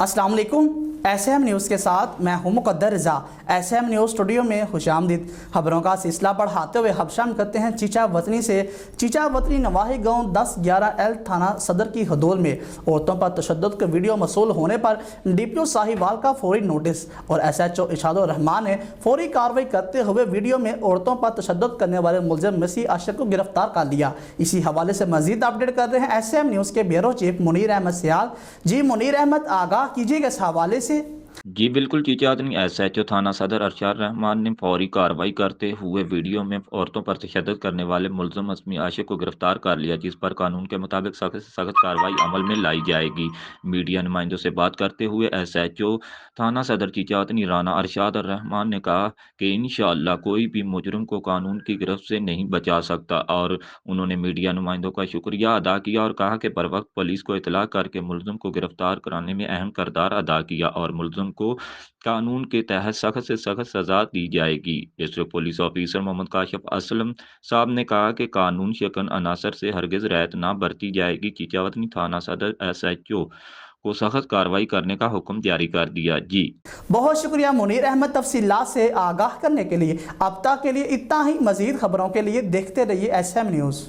अस्सलाम वालेकुम। SM news के साथ मैं हूं मुक़द्दर रज़ा। SM न्यूज़ स्टूडियो में खुशामदीद। खबरों का सिलसिला बढ़ाते हुए हबशाम करते हैं चीचा वतनी से। चीचा वतनी नवाही गांव 10-11L थाना सदर की हदूद में औरतों पर तशद्दुद के वीडियो मसूल होने पर DPO साहिवाल का फौरी नोटिस और SHO इरशादुर रहमान ने फौरी कार्रवाई करते हुए वीडियो में औरतों पर तशद्दुद करने वाले मुलज़िम मसीह आशिक को गिरफ्तार कर लिया। इसी हवाले से मजीद अपडेट कर रहे हैं SM न्यूज़ के ब्यूरो चीफ मुनीर अहमद सियाल। जी मुनीर अहमद, आगाह कीजिएगा इस हवाले से। जी बिल्कुल, चीचा वतनी SHO थाना सदर अरशद रहमान ने फौरी कार्रवाई करते हुए वीडियो में औरतों पर तशद्दुद करने वाले मुलज़िम मसीह आशिक को गिरफ्तार कर लिया, जिस पर कानून के मुताबिक सख्त से सख्त कार्रवाई अमल में लाई जाएगी। मीडिया नुमाइंदों से बात करते हुए SHO थाना सदर चीचा वतनी राना अरशद रहमान ने कहा कि इंशाअल्लाह कोई भी मुजरिम को कानून की गिरफ्त से नहीं बचा सकता, और उन्होंने मीडिया नुमाइंदों का शुक्रिया अदा किया और कहा कि बर वक्त पुलिस को इतला करके मुलज़िम को गिरफ्तार कराने में अहम किरदार अदा किया और मुलज़िम को कानून के तहत सख्त से सख्त सजा दी जाएगी। District police officer Mohammad Kashif Aslam Sahib ने कहा कि कानून शिकन अनासर से हरगिज रैयत न बरती जाएगी। चीचा वतनी थाना सदर SHO को सख्त कार्रवाई करने का हुक्म जारी कर दिया। जी बहुत शुक्रिया मुनीर अहमद, तफसीलात से आगाह करने के लिए। अब तक के लिए इतना ही। मजीद खबरों के लिए देखते रहिए SM न्यूज़।